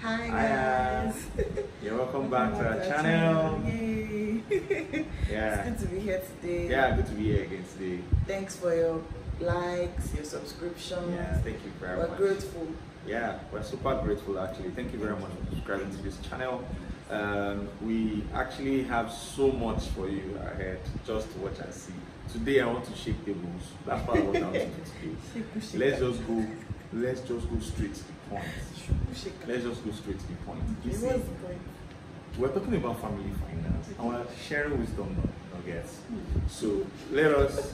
Hi guys. You're welcome back to our channel. Yay. Yeah. It's good to be here today. Yeah, good to be here again today. Thanks for your likes, your subscriptions. Yeah, thank you very much. We're grateful. Yeah, we're super grateful actually. Thank you very much for subscribing to this channel. We actually have so much for you ahead. Just watch and see. Today I want to shake tables. That's what I want to do today. Let's just go straight to the point. Let's just go straight to the point. You see, What's the point? we're talking about family finance and we're sharing wisdom nuggets. So let us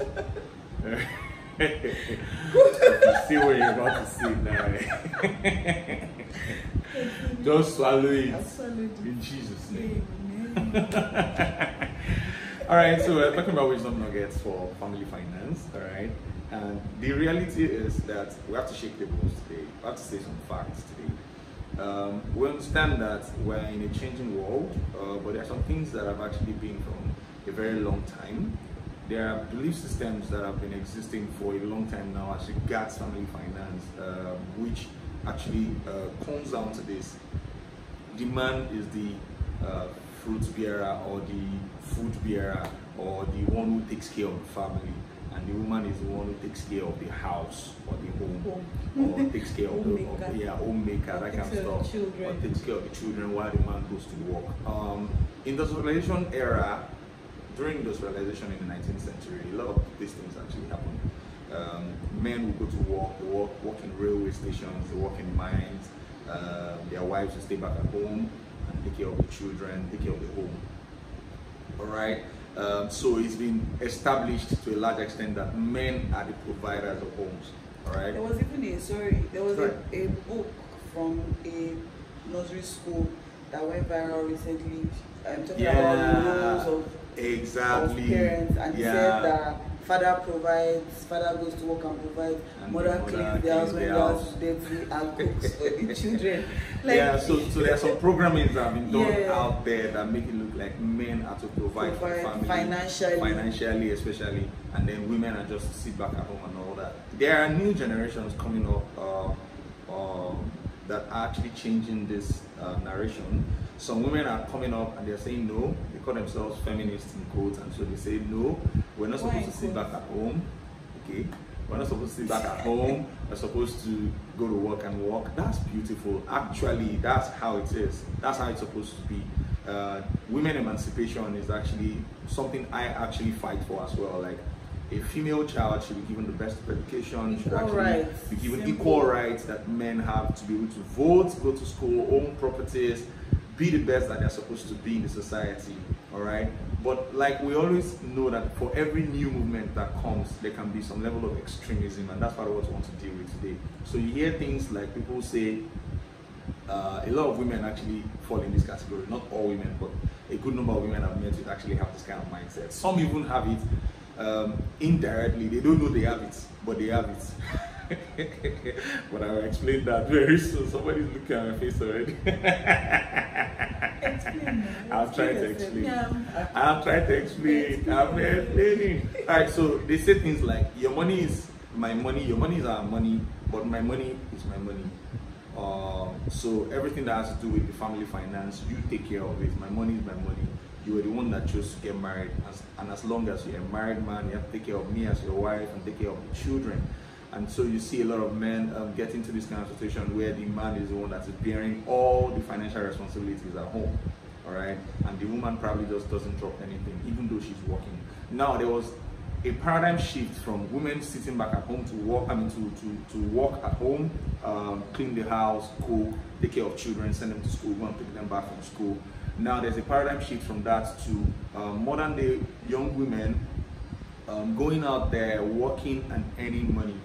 see what you're about to see now. Just swallow it in Jesus' name. Alright, so we're talking about wisdom nuggets for family finance, alright? And the reality is that we have to shake tables today. We have to say some facts today. We understand that we're in a changing world, but there are some things that have actually been from a very long time. There are belief systems that have been existing for a long time now as regards family finance, which actually comes down to this. The man is the fruit bearer or the food bearer or the one who takes care of the family, and the woman is the one who takes care of the house or the home. Or takes care of the homemaker, that kind of stuff, or takes care of the children while the man goes to work. In the industrialization era, during industrialization in the 19th century, a lot of these things actually happened. Men would go to work, they work in railway stations, they work in mines, their wives would stay back at home and take care of the children, take care of the home. Alright, so it's been established to a large extent that men are the providers of homes. Alright. There was even a book from a nursery school that went viral recently. Talking about the roles of parents, and he said that father provides, father goes to work and provides, and mother cleans the house when the house is dirty and cooks for the children. Like, so there are some programming that have been done out there that make it look like men are to provide for the family financially especially, and then women are just to sit back at home and all that. There are new generations coming up that are actually changing this narration. Some women are coming up and they're saying no. They call themselves feminists in quotes, and so they say no, we're not supposed to sit back at home. Okay, we're not supposed to sit back at home. We're supposed to go to work and work. That's beautiful. Actually, that's how it is. That's how it's supposed to be. Women emancipation is actually something I actually fight for as well. Like, a female child should be given the best of education, should actually be given equal rights that men have to be able to vote, go to school, own properties, be the best that they're supposed to be in the society. Alright? But like we always know that for every new movement that comes, there can be some level of extremism, and that's what I want to deal with today. So you hear things like people say a lot of women actually fall in this category. Not all women, but a good number of women I've met with actually have this kind of mindset. Some even have it indirectly. They don't know they have it, but they have it. But I'll explain that very soon. Somebody's looking at my face already. I'll try to explain. I'll try to explain. I'm explaining. Alright, so they say things like, your money is my money, your money is our money, but my money is my money. So everything that has to do with the family finance, you take care of it. My money is my money. You are the one that chose to get married, and as long as you're a married man, you have to take care of me as your wife and take care of the children. And so you see a lot of men get into this kind of situation where the man is the one that is bearing all the financial responsibilities at home, all right? And the woman probably just doesn't drop anything, even though she's working. Now, there was a paradigm shift from women sitting back at home to work, to work at home, clean the house, cook, take care of children, send them to school, go and pick them back from school. Now there's a paradigm shift from that to modern day young women going out there, working and earning money.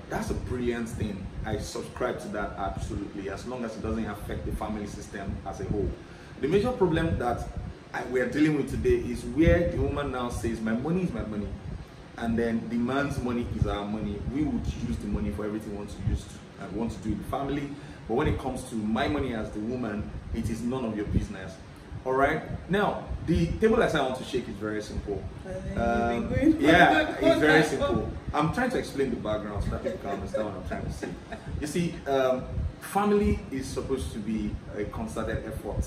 That's a brilliant thing. I subscribe to that absolutely, as long as it doesn't affect the family system as a whole. The major problem that we are dealing with today is where the woman now says, my money is my money, and then the man's money is our money. We would use the money for everything we want to use and want to do in the family. But when it comes to my money as the woman, it is none of your business. All right. Now, the table as I want to shake is very simple. Yeah, it's very simple. I'm trying to explain the background so that people can understand what I'm trying to say. You see, family is supposed to be a concerted effort.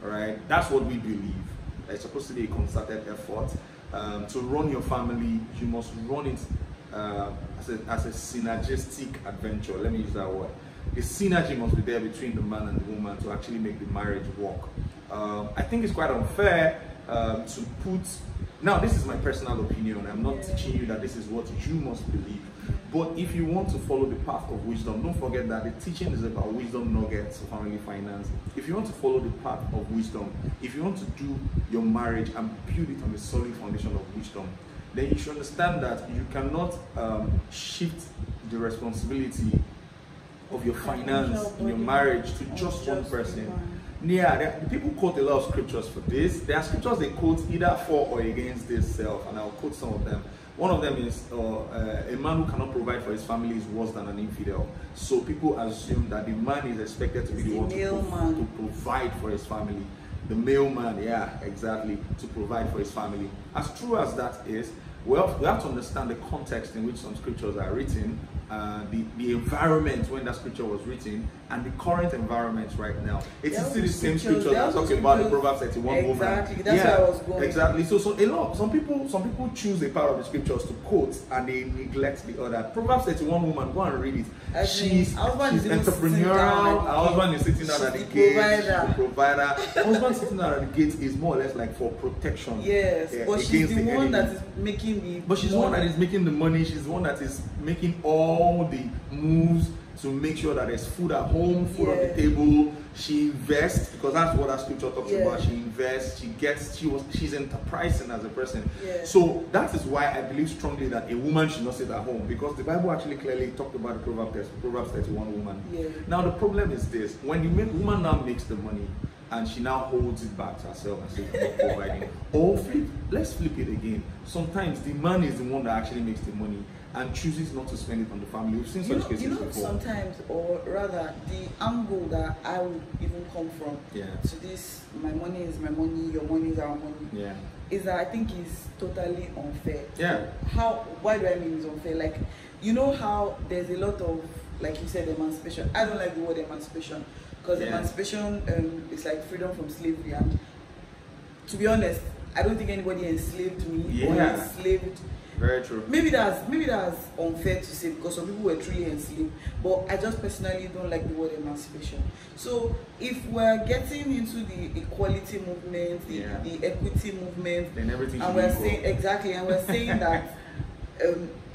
All right, that's what we believe. It's supposed to be a concerted effort. To run your family, you must run it as a synergistic adventure. Let me use that word. The synergy must be there between the man and the woman to actually make the marriage work. I think it's quite unfair to put. Now, this is my personal opinion. I'm not teaching you that this is what you must believe. But if you want to follow the path of wisdom, don't forget that the teaching is about wisdom nuggets for family finance. If you want to follow the path of wisdom, if you want to do your marriage and build it on a solid foundation of wisdom, then you should understand that you cannot shift the responsibility of your finance in your marriage to just one person. Yeah, people quote a lot of scriptures for this. There are scriptures they quote either for or against this self, and I'll quote some of them. One of them is a man who cannot provide for his family is worse than an infidel. So people assume that the man is expected to be the one to provide for his family. The male man, yeah, exactly, to provide for his family. As true as that is, well, we have to understand the context in which some scriptures are written, the environment when that scripture was written, and the current environment right now. It's still the same scripture that talks about the Proverbs 31 woman. Exactly, that's where I was going. Exactly. So some people choose a part of the scriptures to quote and they neglect the other. Proverbs 31 woman, go and read it. She's entrepreneurial. Her husband is sitting down at the gate. The provider. Her husband sitting down at the gate is more or less like for protection. Yes, but she's the one that is making the. But she's the one that is making the money. She's the one that is making all the moves to make sure that there's food at home, food on the table. She invests, because that's what that scripture talks about. She invests, she's enterprising as a person. So that is why I believe strongly that a woman should not sit at home, because the Bible actually clearly talked about the Proverbs 31 woman. Now the problem is this: when the woman now makes the money and she now holds it back to herself and says, I'm not providing. Or let's flip it again. Sometimes the man is the one that actually makes the money and chooses not to spend it on the family. We've seen such cases before. Sometimes, or rather, the angle that I would even come from to this, my money is my money, your money is our money, is that I think is totally unfair. Why do I mean it's unfair? Like, you know how there's a lot of, like you said, emancipation. I don't like the word emancipation, because emancipation is like freedom from slavery, and to be honest, I don't think anybody enslaved me or enslaved. Very true. Maybe that's unfair to say, because some people were truly enslaved, but I just personally don't like the word emancipation. So if we're getting into the equality movement, the equity movement, then everything and we're saying and we're saying that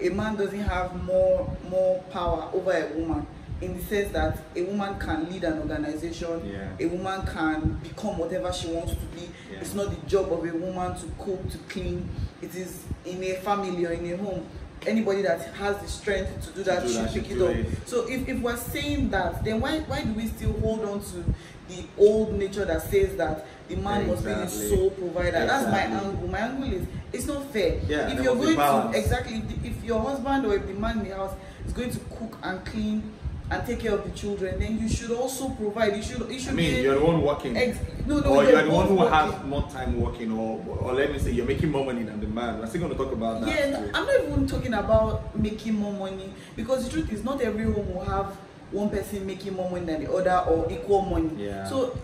a man doesn't have more power over a woman, in the sense that a woman can lead an organization, a woman can become whatever she wants to be. It's not the job of a woman to cook, to clean. It is in a family or in a home. Anybody that has the strength to do that should pick it up. So if we're saying that, then why do we still hold on to the old nature that says that the man must be the sole provider? That's my angle. My angle is, it's not fair. If you're going to, if your husband or if the man in the house is going to cook and clean and take care of the children, then you should also provide. You should you're the one working. Or you're the one who has more time working, or let me say, you're making more money than the man. We're still going to talk about that. I'm not even talking about making more money, because the truth is, not every home will have one person making more money than the other, or equal money. So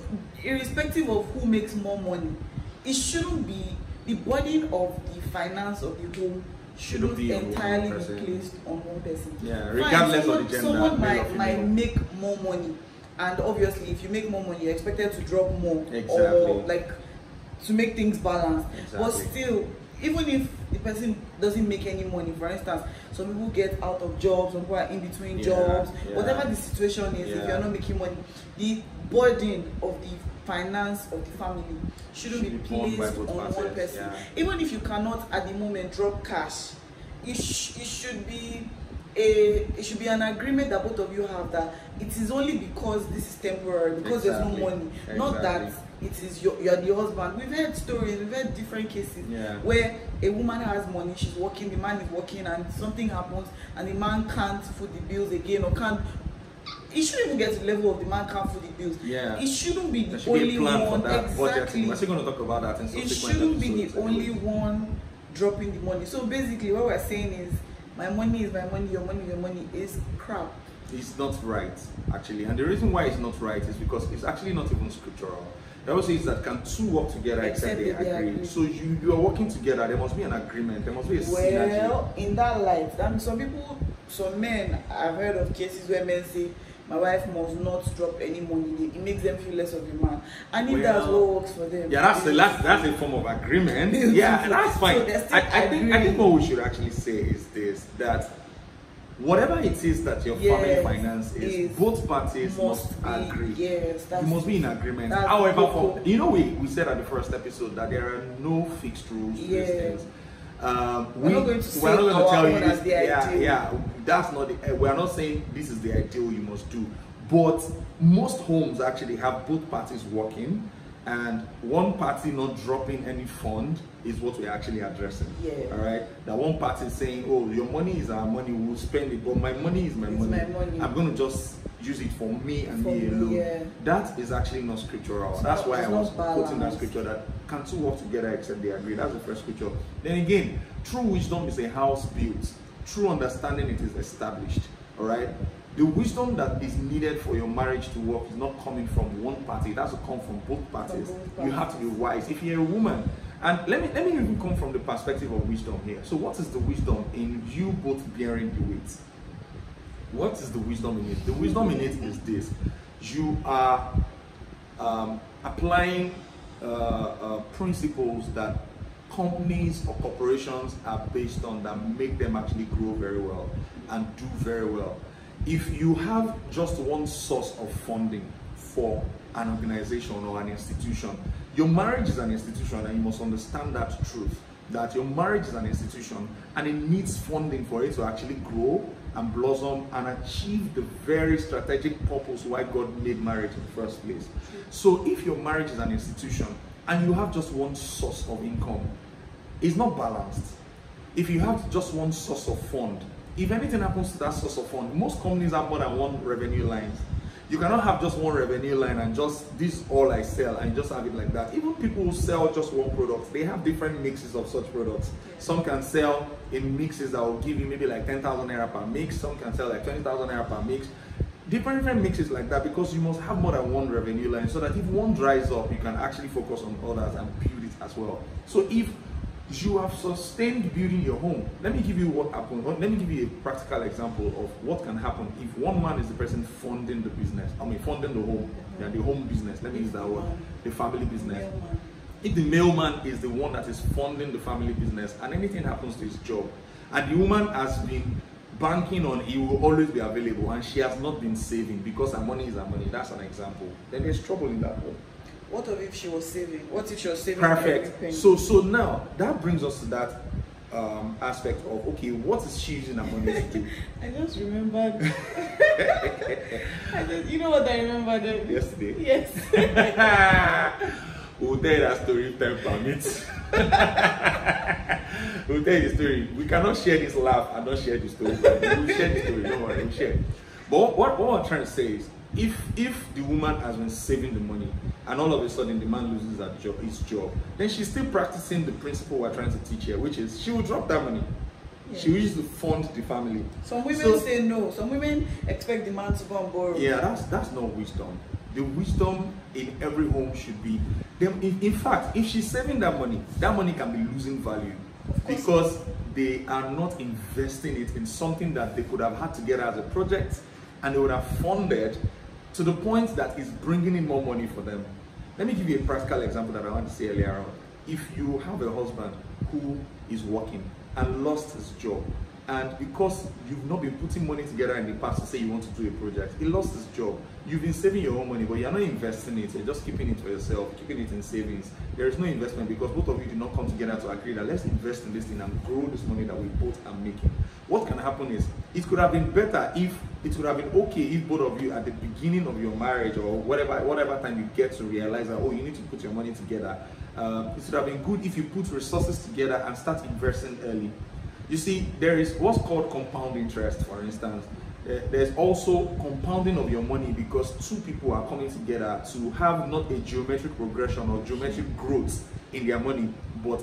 irrespective of who makes more money, it shouldn't be the burden of the finance of the home shouldn't entirely be placed on one person. Regardless of the gender. Someone might make more money, and obviously if you make more money, you're expected to drop more, or like to make things balanced. But still, even if the person doesn't make any money, for instance, some people get out of jobs, some people are in between jobs, whatever the situation is, if you're not making money, the burden of the finance of the family shouldn't be placed on one person. Even if you cannot at the moment drop cash, it should be an agreement that both of you have, that it is only because this is temporary, because there's no money, not that it is you're the husband. We've heard stories, we've heard different cases where a woman has money, she's working, the man is working, and something happens and the man can't foot the bills again, or can't. It shouldn't even get to the level of the man can't foot the bills. It shouldn't be the only one. Exactly. We're still going to talk about that in subsequent episodes. It shouldn't be the only one dropping the money. So basically, what we're saying is, my money is my money, your money is crap. is not right, actually. And the reason why it's not right is because it's actually not even scriptural. The Bible says that can two work together except they agree. So you are working together, there must be an agreement, there must be a synergy. Well, in that light, some men, I've heard of cases where men say, my wife must not drop any money. It makes them feel less of a man. And if that's what works for them. Yeah, that's a form of agreement. Yeah, that's fine. So I think what we should actually say is this, that whatever it is that your family finance is, both parties must agree. Yes, you must be in agreement. However, we said at the first episode that there are no fixed rules to these things. We're not going to tell you this. That's not we're not saying this is the ideal you must do, but most homes actually have both parties working, and one party not dropping any fund is what we're actually addressing. All right, that one party is saying, oh, your money is our money, we'll spend it, but my money is my money. I'm going to just use it for me and me alone. That is actually not scriptural. That's why I was quoting that scripture, that can two work together except they agree. That's the first scripture. Then again, true wisdom is a house built. True understanding, it is established. All right, the wisdom that is needed for your marriage to work is not coming from one party. It has to come from both parties. You have to be wise. If you're a woman, and let me even come from the perspective of wisdom here. So what is the wisdom in you both bearing the weight? What is the wisdom in it? The wisdom in it is this: you are applying principles that companies or corporations are based on, that make them actually grow very well and do very well. If you have just one source of funding for an organization or an institution, your marriage is an institution, and you must understand that truth, that your marriage is an institution and it needs funding for it to actually grow and blossom and achieve the very strategic purpose why God made marriage in the first place. So if your marriage is an institution and you have just one source of income, it's not balanced. If you have just one source of fund, if anything happens to that source of fund, most companies have more than one revenue line. You cannot have just one revenue line and just this all I sell and just have it like that. Even people who sell just one product, they have different mixes of such products. Some can sell in mixes that will give you maybe like 10,000 naira per mix. Some can sell like 20,000 naira per mix. Different mixes like that, because you must have more than one revenue line, so that if one dries up, you can actually focus on others and build it as well. So if you have sustained building your home, let me give you what happened. Let me give you a practical example of what can happen if one man is the person funding the business. Funding the home, the home business. Let me use that word, the family business. If the mailman is the one that is funding the family business, and anything happens to his job, and the woman has been banking on he will always be available, and she has not been saving because her money is her money, that's an example, then there's trouble in that home. What if she was saving? What if she was saving? Perfect. So now that brings us to that aspect of, okay, what is she using her money to do? I just remembered. You know what I remembered? Yesterday? Yes. We'll tell you that story if time permits. We'll tell you the story. We cannot share this laugh and not share the story. We'll share the story, don't worry, we'll share. But what I'm trying to say is, if the woman has been saving the money and all of a sudden the man loses his job, then she's still practicing the principle we're trying to teach here, which is she will drop that money. Yeah. She wishes to fund the family. Some women say no. Some women expect the man to go and borrow. Yeah, that's not wisdom. The wisdom in every home should be, in fact, if she's saving that money can be losing value because they are not investing it in something that they could have had together as a project, and they would have funded to the point that is bringing in more money for them. Let me give you a practical example that I want to say earlier on. If you have a husband who is working and lost his job, and because you've not been putting money together in the past to say you want to do a project, he lost his job. You've been saving your own money, but you're not investing it. You're just keeping it for yourself, keeping it in savings. There is no investment because both of you did not come together to agree that let's invest in this thing and grow this money that we both are making. What can happen is, it could have been better if, it would have been okay if both of you at the beginning of your marriage or whatever time you get to realize that, oh, you need to put your money together. It would have been good if you put resources together and start investing early. You see, there is what's called compound interest, for instance. there's also compounding of your money, because two people are coming together to have not a geometric progression or geometric growth in their money, but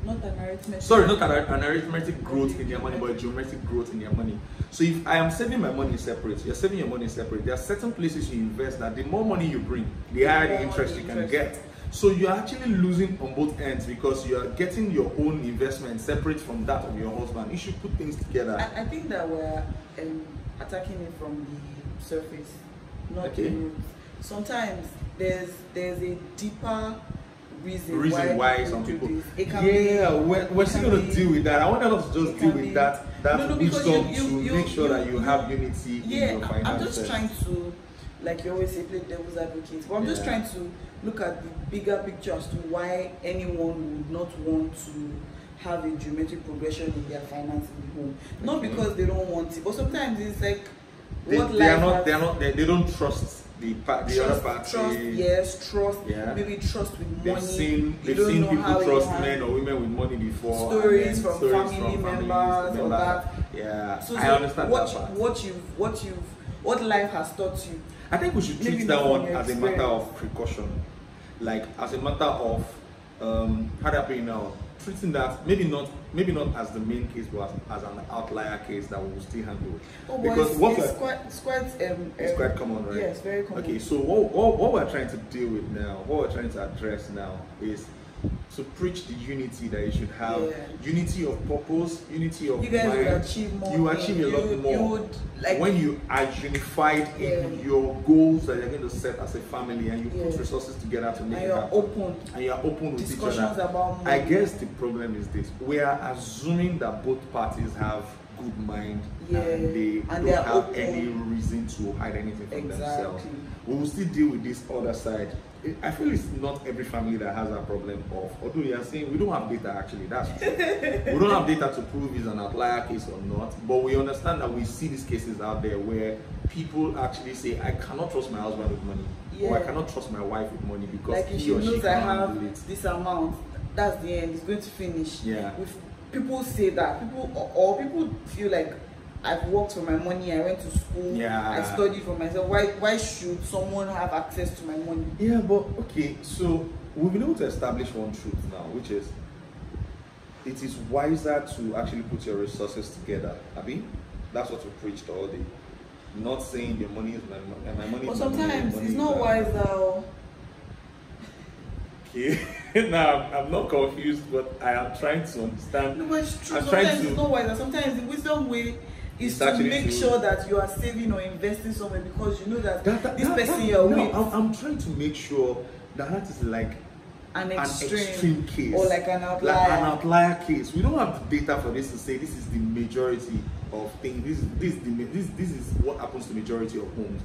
not an arithmetic. Sorry, not an arithmetic growth in their money, but a geometric growth in their money. So if I am saving my money separate, you're saving your money separate, there are certain places you invest that the more money you bring, the higher the interest you can get. So you're actually losing on both ends, because you are getting your own investment separate from that of your husband. You should put things together. I think that we're attacking it from the surface, not the root. Sometimes there's a deeper reason why some people do this. We're still going to deal with that. I want us to just deal with that wisdom to make sure that you have unity in your finances. I'm just trying to, like you always say, play devil's advocate, but I'm just trying to look at the bigger picture as to why anyone would not want to have a geometric progression in their finances at home. Not because they don't want it, but sometimes it's like they don't trust the other party. Trust. Yeah. Maybe trust with money. They've seen people trust men or women with money before. Stories from family members or that. Yeah. So I understand that part. What life has taught you. I think we should treat that one as a matter of precaution, like as a matter of how do I put it now? Treating that maybe not as the main case, but as an outlier case that we will still handle. Because it's quite common, right? Yes, very common. Okay, so what we're trying to deal with now, what we're trying to address now is to preach the unity that you should have. Unity of purpose, unity of you guys mind. Would achieve more. You achieve a lot more when you are unified in your goals that you're going to set as a family, and you put resources together to make it happen. And you're open with each other. About money. I guess the problem is this: we are assuming that both parties have good mind and they don't have any reason to hide anything from themselves. We will still deal with this other side. I feel it's not every family that has a problem of, although you are saying we don't have data actually, that's true. We don't have data to prove it's an outlier case or not, but we understand that we see these cases out there where people actually say, I cannot trust my husband with money, or I cannot trust my wife with money because like he or she I have this amount, that's the end, it's going to finish. If people say that, people feel like I've worked for my money, I went to school, I studied for myself. Why should someone have access to my money? Yeah, but okay, so we've been able to establish one truth now, which is it is wiser to actually put your resources together. Abi, that's what we preached all day. Not saying your money is my money. But sometimes it's not wiser. Okay, now I'm not confused, but I am trying to understand. No, but it's true. Sometimes it's not wiser. Sometimes the wisdom way is to make sure that you are saving or investing somewhere, because you know that this person you're with. I'm trying to make sure that is like an extreme case, or like an outlier. Like an outlier case. We don't have the data for this to say this is the majority of things. This is what happens to the majority of homes.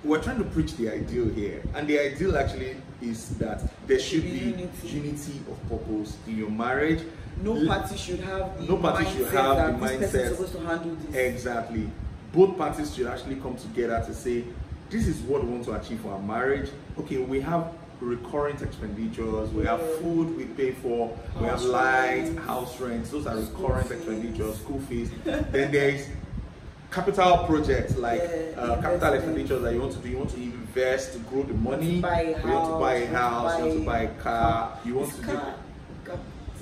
We're trying to preach the ideal here, and the ideal actually is that there should be unity of purpose in your marriage. No party should have the mindset this person is supposed to handle this. Exactly. Both parties should actually come together to say, this is what we want to achieve for our marriage. Okay, we have recurrent expenditures, we have food we pay for, we have light, house rents, those are recurrent expenditures, school fees. Then there is capital projects like capital expenditures that you want to do. You want to invest to grow the money. You want to buy a house. You want to buy a car. You want to do.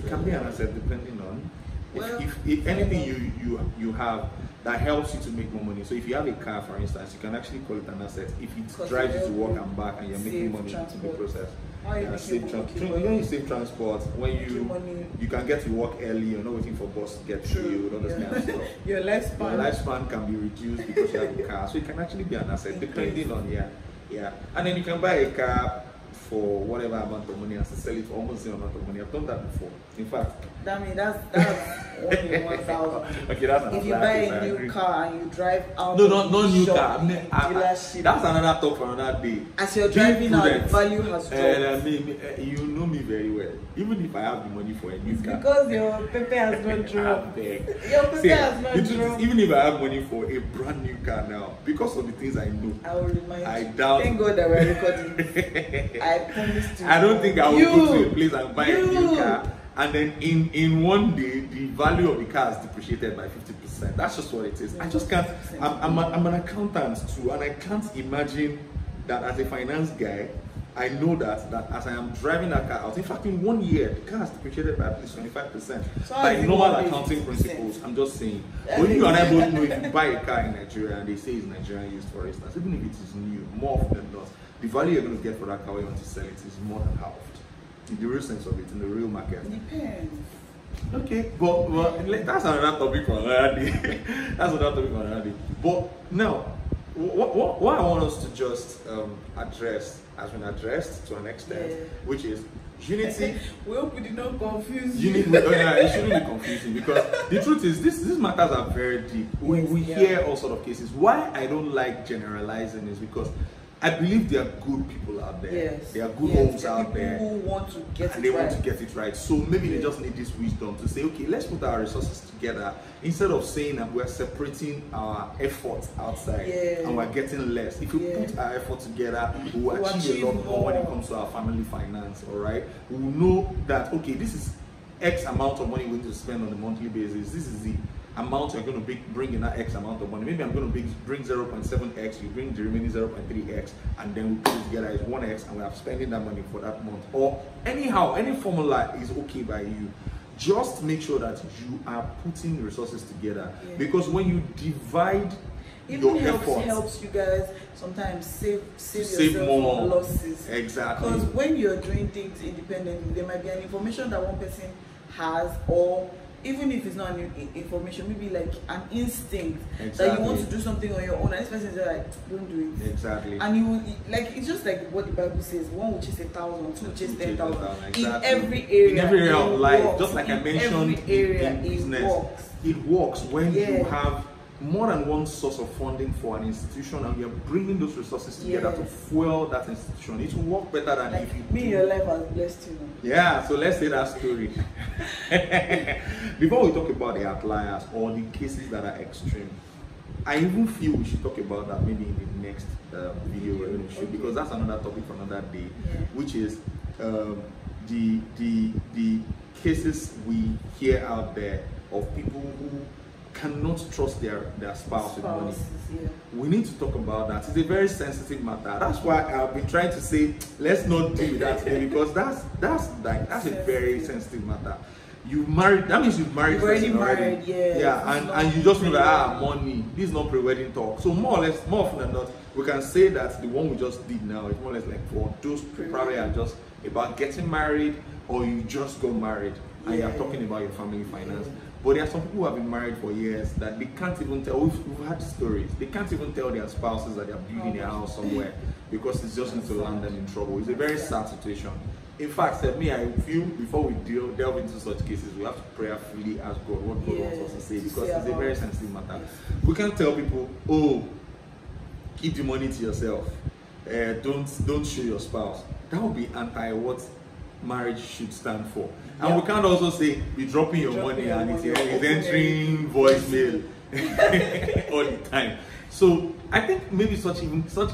It can be an asset depending on if anything you have that helps you to make more money. So if you have a car, for instance, you can actually call it an asset if it drives you to work and back and you're making money in the process. Save transport. When you save transport, when you can get to work early, you're not waiting for bus to get to you, all those kind of stuff. Your lifespan can be reduced because you have a car. So it can actually be an asset depending on and then you can buy a car for whatever amount of money and sell it for almost the amount of money. I've done that before. In fact, that's 1 in 1,000. Okay, that's if you buy a new car and you drive out, not new car. That's another talk for another day. As you're driving out, the value has dropped. You know me very well. Even if I have the money for a new car, because your pepe has not dropped. Your pepe has not dropped. Even if I have money for a brand new car now, because of the things I know, I will remind you. I doubt. Thank God that we're recording. I promise to. I don't think I will go to a place and buy a new car And then in one day, the value of the car is depreciated by 50%. That's just what it is. I just can't. I'm an accountant too, and I can't imagine that as a finance guy. I know that as I am driving that car out, in fact, in 1 year, the car is depreciated by at least 25%. So by normal accounting principles, I'm just saying. When you and I both know, if you buy a car in Nigeria and they say it's Nigerian used, for instance, even if it is new, more often than not, the value you're going to get for that car when you want to sell it is more than halved. In the real sense of it, in the real market. Depends. Okay, but that's another topic for another day. That's another topic for another day. But now, what I want us to just address has been addressed to an extent, which is unity. We hope we did not confuse you. It shouldn't be confusing, because the truth is these matters are very deep. We hear all sort of cases. Why I don't like generalizing is because I believe there are good people out there. Yes. There are good homes out there who want to get and they want to get it right. So maybe they just need this wisdom to say, okay, let's put our resources together instead of saying that we're separating our efforts outside and we're getting less. If we put our effort together, we will achieve a lot more when it comes to our family finance. All right, we will know that okay, this is X amount of money we're going to spend on a monthly basis. This is the amount you're going to bring in that X amount of money. Maybe I'm going to bring 0.7x, you bring the remaining 0.3x, and then we put it together as 1x, and we are spending that money for that month. Or anyhow, any formula is okay by you. Just make sure that you are putting resources together, because when you divide your efforts, helps you guys sometimes save yourself more from losses. Exactly. Because when you're doing things independently, there might be an information that one person has, or even if it's not an information, maybe like an instinct that you want to do something on your own, and this person is like, don't do it. Exactly. And you like, it's just like what the Bible says: one will chase 1,000, two will chase 10,000. In every area, in every area of life, just like I mentioned, in business, it works when you have more than one source of funding for an institution, and you're bringing those resources together to fuel that institution. It will work better than if you me. Your life has blessed you. Yeah, so let's say that story. Before we talk about the outliers or the cases that are extreme, I even feel we should talk about that maybe in the next video we're going to shoot, because that's another topic for another day, which is the cases we hear out there of people who cannot trust their spouse with money. We need to talk about that. It's a very sensitive matter. That's why I've been trying to say let's not deal with that today, because that's a very sensitive matter. You married, that means you've married. You've already married, and you just know that money. This is not pre-wedding talk. So more often than not, we can say that the one we just did now is more or less like for those who probably are just about getting married, or you just got married and you're talking about your family finance. But there are some people who have been married for years that they can't even tell. We've had stories. They can't even tell their spouses that they're building their house somewhere, because it's just going to land them in trouble. It's a very sad situation. In fact, me, I feel before we delve into such cases, we have to prayerfully ask God what God wants us to say, because it's a very sensitive matter. We can't tell people, oh, keep the money to yourself. Don't show your spouse. That would be anti what marriage should stand for. And we can't also say be dropping your money and it's entering voicemail all the time. So I think maybe such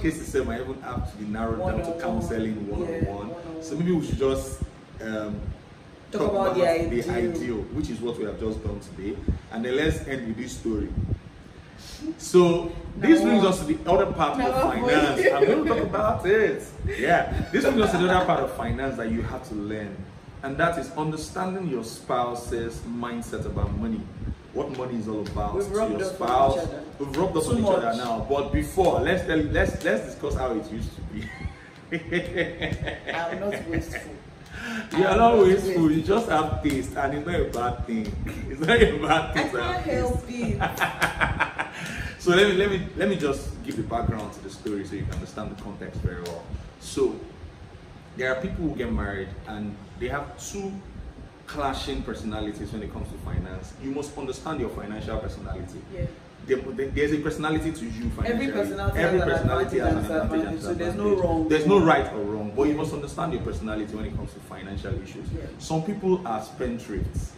cases might even have to be narrowed down to counseling one-on-one. So maybe we should just talk about the ideal, which is what we have just done today. And then let's end with this story. So this brings us to the other part of finance. I'm going to talk about it. Yeah, this brings us to the other part of finance that you have to learn, and that is understanding your spouse's mindset about money. What money is all about to your spouse. We've rubbed up on each other now, but before, let's discuss how it used to be. I'm not wasteful. You are not wasteful. You just have taste, and it's not a bad thing. It's not a bad thing. I can't help it. So let me just give the background to the story so you can understand the context very well. So there are people who get married and they have two clashing personalities when it comes to finance. You must understand your financial personality. Yeah. There's a personality to you financially. Every personality has an advantage. So there's no wrong. There's no right or wrong, but you must understand your personality when it comes to financial issues. Yeah. Some people are spendthrifts.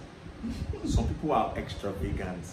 Some people are extravagant.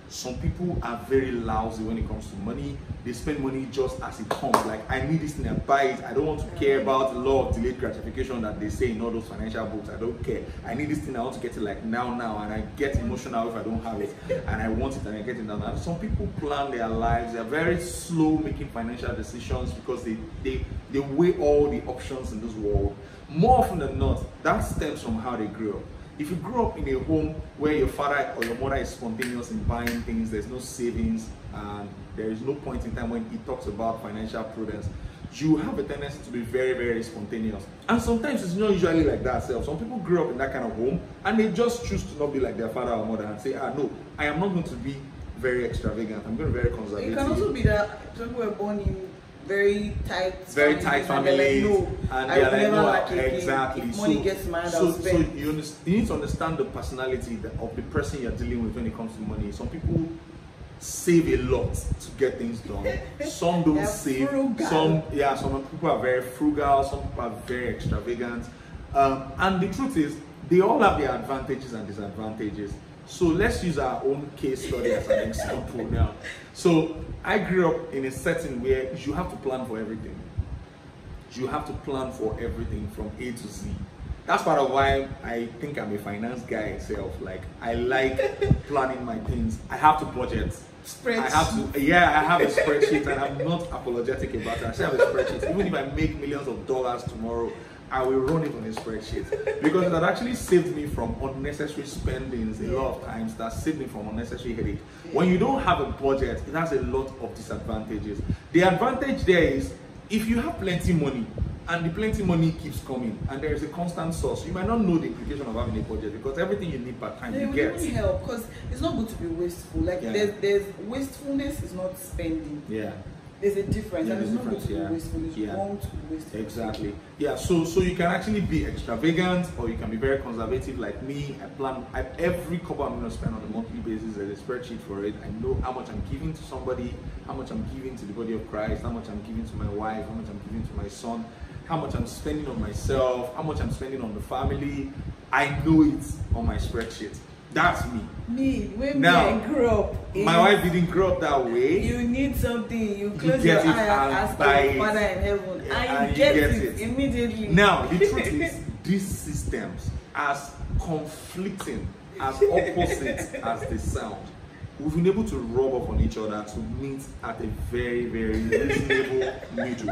Some people are very lousy when it comes to money. They spend money just as it comes. Like, I need this thing, I buy it. I don't want to care about the law of delayed gratification that they say in all those financial books. I don't care. I need this thing, I want to get it like now, and I get emotional if I don't have it. And I want it and I get it now. And some people plan their lives. They're very slow making financial decisions because they weigh all the options in this world. More often than not, that stems from how they grew up. If you grew up in a home where your father or your mother is spontaneous in buying things, there's no savings, and there is no point in time when he talks about financial prudence, you have a tendency to be very, very spontaneous. And sometimes it's not usually like that. Some people grew up in that kind of home and they just choose to not be like their father or mother and say, no, I am not going to be very extravagant. I'm going to be very conservative. It can also be that people were born in very tight families, and they're like, no, exactly. If money gets mad, I'll spend. So you need to understand the personality of the person you're dealing with when it comes to money. Some people save a lot to get things done. Some don't save. Some people are very frugal. Some people are very extravagant. And the truth is, they all have their advantages and disadvantages. So let's use our own case study as an example now. So I grew up in a setting where you have to plan for everything. You have to plan for everything from A to Z. That's part of why I think I'm a finance guy itself. Like, I like planning my things. I have to budget. Spreadsheet. I have a spreadsheet, and I'm not apologetic about it. I still have a spreadsheet. Even if I make millions of dollars tomorrow, I will run it on a spreadsheet because that actually saved me from unnecessary spendings a lot of times. That saved me from unnecessary headache. When you don't have a budget, it has a lot of disadvantages. The advantage there is if you have plenty money and the plenty money keeps coming and there is a constant source, you might not know the implication of having a budget because everything you need per time you get. It will help because it's not good to be wasteful. Like there's wastefulness is not spending. Yeah. There's a difference, and it's not good to be wasteful. It's wrong to be wasteful. Exactly. Yeah. So you can actually be extravagant, or you can be very conservative, like me. I plan every couple I'm going to spend on a monthly basis. There's a spreadsheet for it. I know how much I'm giving to somebody, how much I'm giving to the body of Christ, how much I'm giving to my wife, how much I'm giving to my son, how much I'm spending on myself, how much I'm spending on the family. I know it on my spreadsheet. That's me. When I grew up, my wife didn't grow up that way. You need something, you close your eye and ask your Father in heaven, and you get it immediately. Now, the truth is, these systems, as conflicting, as opposite as they sound, we've been able to rub off on each other to meet at a very, very reasonable middle.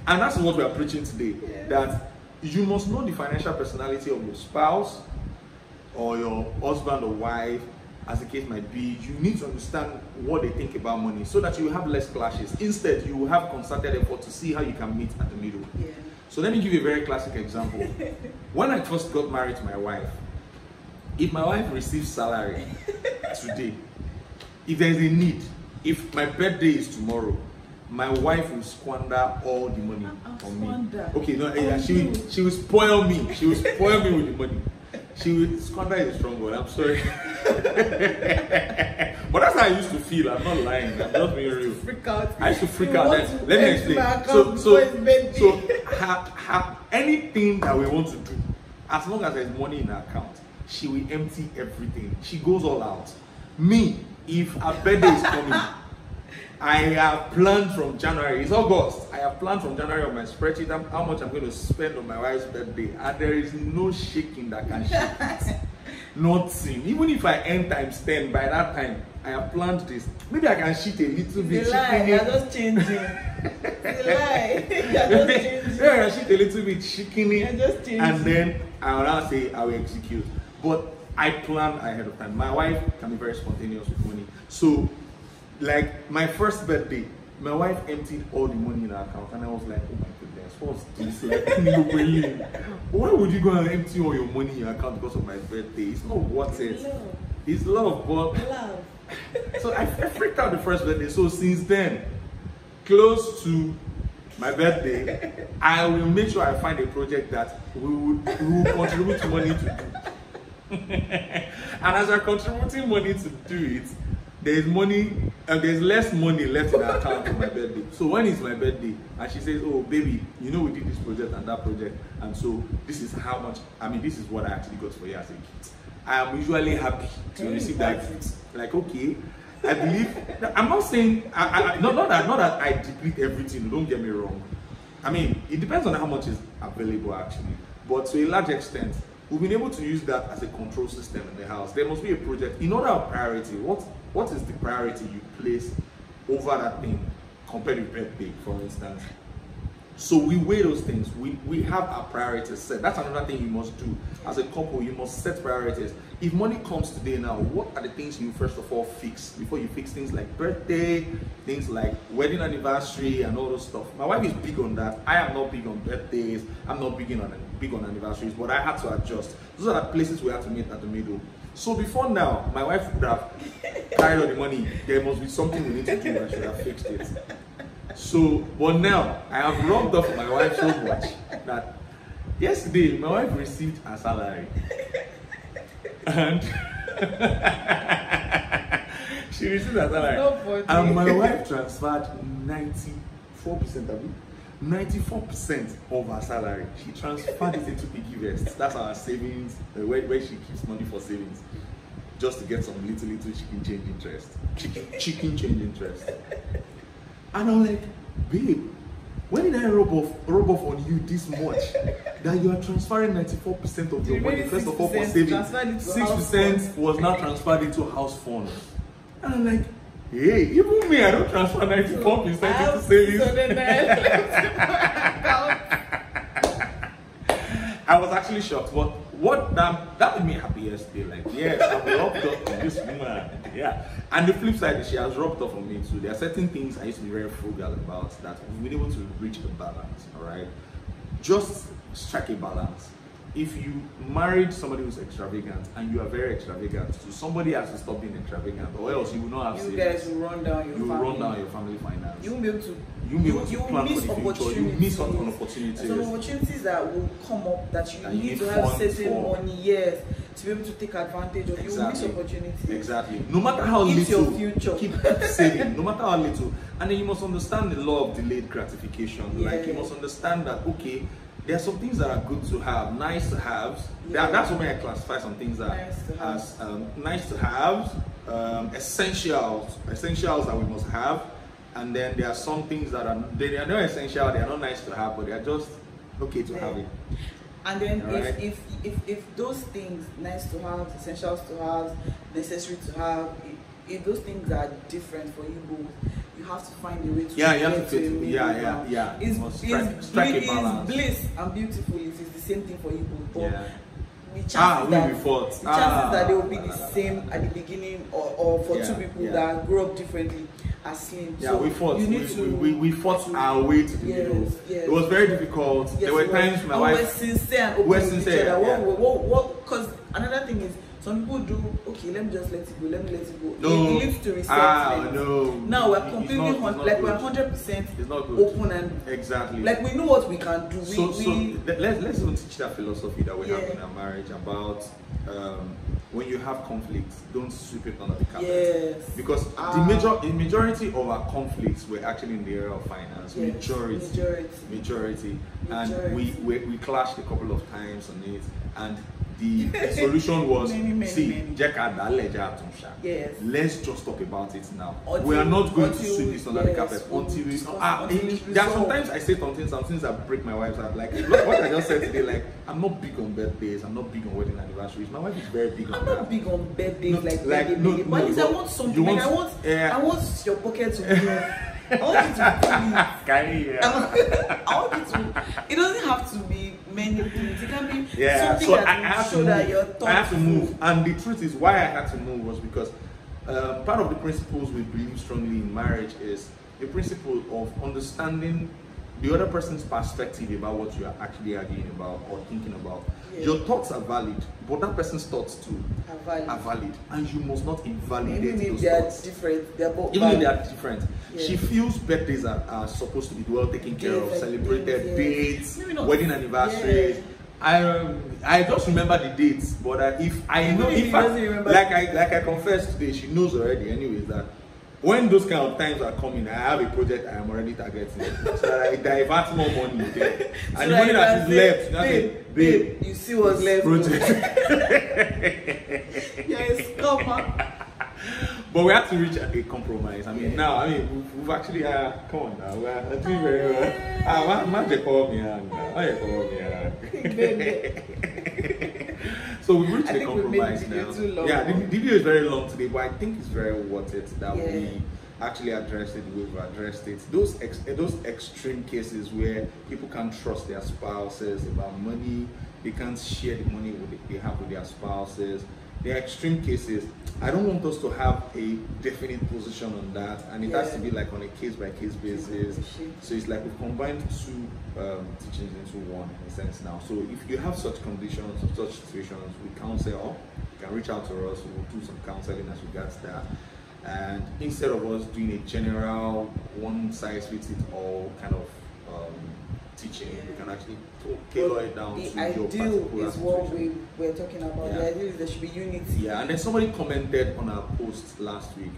And that's what we are preaching today, that you must know the financial personality of your spouse, or your husband or wife, as the case might be. You need to understand what they think about money so that you will have less clashes. Instead, you will have concerted effort to see how you can meet at the middle. So let me give you a very classic example. When I first got married to my wife, if my wife receives salary today, if there is a need, if my birthday is tomorrow, my wife will squander all the money on me. Okay, no, she will spoil me. She will spoil me with the money. She will squander is a strong word, I'm sorry. But that's how I used to feel. I'm not lying, I'm just being real. I used to freak out. Let me explain. So anything that we want to do, as long as there's money in her account, she will empty everything. She goes all out. Me, if her birthday is coming, I have planned from January. It's August. I have planned from January on my spreadsheet how much I'm going to spend on my wife's birthday, and there is no shaking that can shake it. Nothing. Even if I earn times 10 by that time, I have planned this. Maybe I can cheat a little bit. The lie, you're just changing. The lie, you're just changing. Yeah, I can cheat a little bit, shaking it, you're just changing. And then I will now say I will execute. But I plan ahead of time. My wife can be very spontaneous with money. So, like my first birthday, my wife emptied all the money in her account, and I was like, oh my goodness, what's this? Like, why would you go and empty all your money in your account because of my birthday? It's not worth it. It's love, but love. So I freaked out the first birthday. So since then, close to my birthday, I will make sure I find a project that we will contribute money to do. And as I'm contributing money to do it, there's money, there's less money left in our account for my birthday. So when it's my birthday, and she says, oh baby, you know we did this project and that project, and so this is how much, I mean, this is what I actually got for you as a gift. I am usually happy to receive that gift. Like, okay, I believe. I'm not saying not that I deplete everything. Don't get me wrong. I mean, it depends on how much is available actually. But to a large extent, we've been able to use that as a control system in the house. There must be a project. In order of priority, what is the priority you place over that thing compared to birthday, for instance? So we weigh those things. We have our priorities set. That's another thing you must do. As a couple, you must set priorities. If money comes today now, what are the things you first of all fix before you fix things like birthday, things like wedding anniversary and all those stuff? My wife is big on that. I am not big on birthdays. I'm not big on anniversaries, but I had to adjust. Those are the places we have to meet at the middle. So before now, my wife would have carried all the money. There must be something we need to do. I should have fixed it. So, but now I have rubbed off my wife so much that yesterday my wife received her salary and she received her salary and my wife transferred 94% of it. 94% of her salary, she transferred it into piggy vest. That's our savings, where she keeps money for savings, just to get some little chicken change interest. Chicken change interest. And I'm like, babe, when did I rub off on you this much that you are transferring 94% of your money first of all for savings? 6% was now transferred into house funds. And I'm like, hey, even me, I don't transfer 94% into savings. I was actually shocked, but what that made me happy yesterday. Like, yes, I'm rubbed off on this woman. Yeah. And the flip side is she has rubbed off on me too. There are certain things I used to be very frugal about that we've been able to reach a balance. Alright. Just strike a balance. If you married somebody who's extravagant and you are very extravagant, so somebody has to stop being extravagant, or else you will not have savings. You guys will run down your family. Run down your family finance. You won't be able to. You plan for the future. You miss out on opportunities. Some opportunities that will come up that you need to have certain money, yes, to be able to take advantage of. You will miss opportunities. Exactly. No matter how it's little, your future. keep saving. No matter how little, and then you must understand the law of delayed gratification. Yeah. Like you must understand that okay, there are some things that are good to have, nice to have. Yeah. That's why I classify some things that as nice to have, essentials that we must have, and then there are some things that are not essential, they are not nice to have, but they are just okay to have it. And then if those things, nice to have, essentials to have, necessary to have, if those things are different for you both, you have to find a way to strike a balance. It's bliss and beautiful. It is the same thing for you both. The chances that they will be the same at the beginning, or for two people that grew up differently, are slim. Yeah, so we fought. We fought our way to the middle. Yes. It was very difficult. Yes, there were times my wife. We're sincere and open with each other. Because another thing is, some people do, okay, let me just let it go, let me let it go. No. It leads to resentment. No. Now we're completely, we're 100% open and exactly. Like we know what we can do. Let's even teach that philosophy that we have in our marriage about when you have conflicts, don't sweep it under the carpet. Yes. Because the majority of our conflicts were actually in the area of finance. Yes. Majority. And we clashed a couple of times on it, and the solution was, yes. Let's just talk about it now. We are not going to sweep this under the carpet until we. There are sometimes I say some things that break my wife's heart. Like what I just said today. Like I'm not big on birthdays. I'm not big on wedding anniversaries. My wife is very big on that. I'm not big on birthdays. But I want something. I want your pocket to be. I want you to it doesn't have to be many things. It can be something so that will show that you're thoughtful. I have to move. And the truth is why I had to move was because part of the principles we believe strongly in marriage is the principle of understanding the other person's perspective about what you are actually arguing about or thinking about. Yeah. Your thoughts are valid, but that person's thoughts too are valid. And you must not invalidate those thoughts. Different, they're both even if they are different. Yeah. She feels birthdays are supposed to be well taken care of, celebrated dates, wedding anniversaries. Yeah. I just remember the dates, but if I know, like I confessed today, she knows already anyways that when those kind of times are coming, I have a project I am already targeting. So that I divert more money there. And so the money that is left, babe, you see what's left. Project. But we have to reach a compromise. I mean, now, we've actually, come on now, we're doing very well. So we reached a compromise now. Yeah, the video is very long today, but I think it's very worth it that we actually addressed it. We've addressed it. Those extreme cases where people can't trust their spouses about money, they can't share the money they have with their spouses. They're extreme cases. I don't want us to have a definite position on that, and it has to be like on a case-by-case basis. So it's like we've combined two teachings into one in a sense now. So if you have such conditions, such situations, we counsel. You can reach out to us. We'll do some counseling as regards that. And instead of us doing a general one-size-fits-all kind of teaching, we can actually tailor it down to your particular situation. Is what we're talking about. The ideal is there should be unity. Yeah, and then somebody commented on our post last week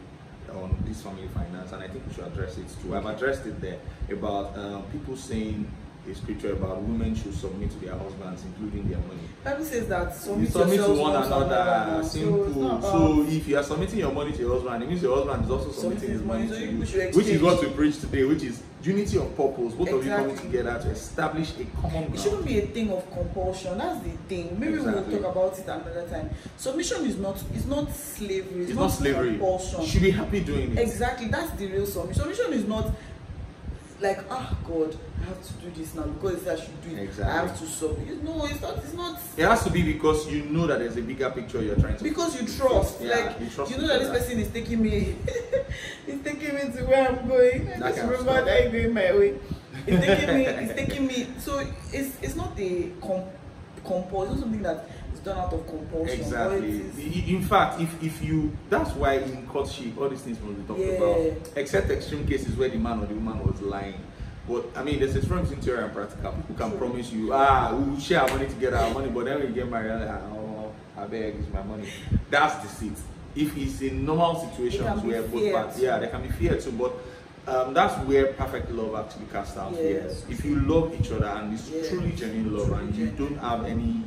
on this family finance, and I think we should address it too. I've addressed it there about people saying a scripture about women should submit to their husbands, including their money. Bible says that submit to one another. Simple. So if you are submitting your money to your husband, it means your husband is also submitting his money to you, which is what we preach today, which is unity of purpose. Both of you coming together to establish a common ground. It shouldn't be a thing of compulsion. That's the thing. Maybe we'll talk about it another time. Submission is not slavery. It's not slavery. Compulsion. You should be happy doing it. Exactly. That's the real submission. Submission is not like, God, I have to do this now because I should do it. Exactly. I have to submit. No, it's not. It has to be because you know that there's a bigger picture you're trying to. Because you trust. Like you know that this person is taking me. It's taking me to where I'm going. I just remember that I'm going my way. It's taking me. So it's not a compulsion. It's not something that is done out of compulsion. Exactly. In fact, if you, that's why in courtship all these things must be talked about. Except extreme cases where the man or the woman was lying. But I mean, there's a difference between theory and practical. People can promise you, we will share our money together, our money, but then when you get married, I beg, it's my money. That's deceit. If it's in normal situations where both parties, there can be fear too, but that's where perfect love actually casts out fear. If you love each other and it's truly genuine love and you don't have any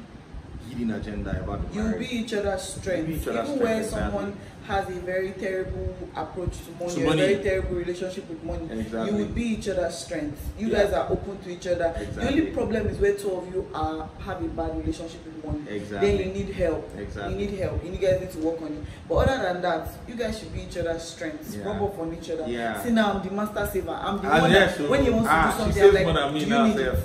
hidden agenda about the marriage, you'll be each other's strength. Even when someone has a very terrible approach to money, or a very terrible relationship with money, you will be each other's strength. You guys are open to each other. The only problem is where two of you have a bad relationship with money. Then you need help. You need help. You guys need to work on it. But other than that, you guys should be each other's strengths. Rub off on each other. See, now I'm the master saver. I'm the one that when he wants to do something, I'm like, do you need it?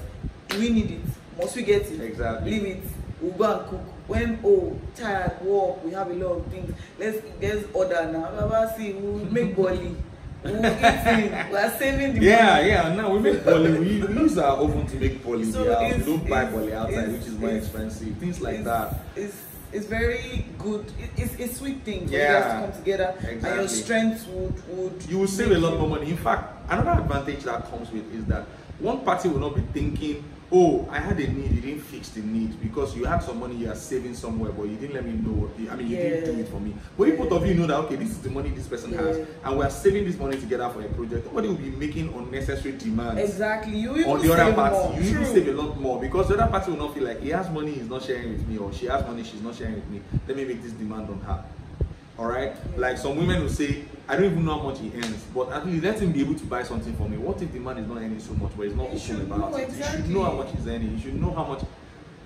Do we need it? Must we get it? Leave it. We'll go and cook. When tired, work, we have a lot of things. Let's order now. Baba, see, we'll make bolly. We'll eat it. We are saving the money. Now we make bolly. We use our oven to make bolly. So we don't buy bolly outside, which is more expensive. Things like that. It's very good. It's sweet thing for you guys to come together, and your strengths would. You will save a lot more money. In fact, another advantage that comes with is that one party will not be thinking, I had a need, you didn't fix the need because you had some money you are saving somewhere, but you didn't let me know. You didn't do it for me. But if both of you know that, okay, this is the money this person has, and we are saving this money together for a project, nobody will be making unnecessary demands. Exactly. You on the other party. You will save a lot more because the other party will not feel like he has money, he's not sharing with me, or she has money, she's not sharing with me. Let me make this demand on her. Alright? Like some women will say, I don't even know how much he earns, but at least let him be able to buy something for me. What if the man is not earning so much, but he's not open about it? You should know how much he's earning. You should know how much.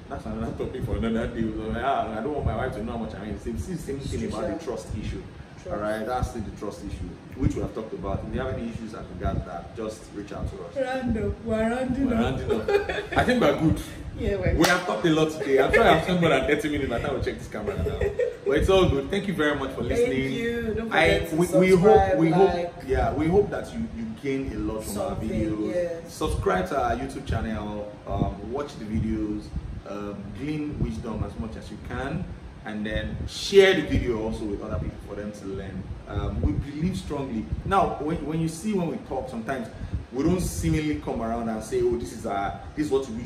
That's another topic for another day. I don't want my wife to know how much I earn. It's the same thing about the trust issue. Alright, that's the trust issue, which we have talked about. If you have any issues as regards that, just reach out to us. We're rounding up. I think we're good. Yeah, we have talked a lot today. I'm sure I've spent more than 30 minutes by the time we check this camera now. But it's all good. Thank you very much for listening. Thank you. Don't forget to subscribe, we hope that you gain a lot from our videos. Yes. Subscribe to our YouTube channel, watch the videos, glean wisdom as much as you can, and then share the video also with other people for them to learn. We believe strongly. Now, when you see when we talk, sometimes we don't seemingly come around and say, this is what we do.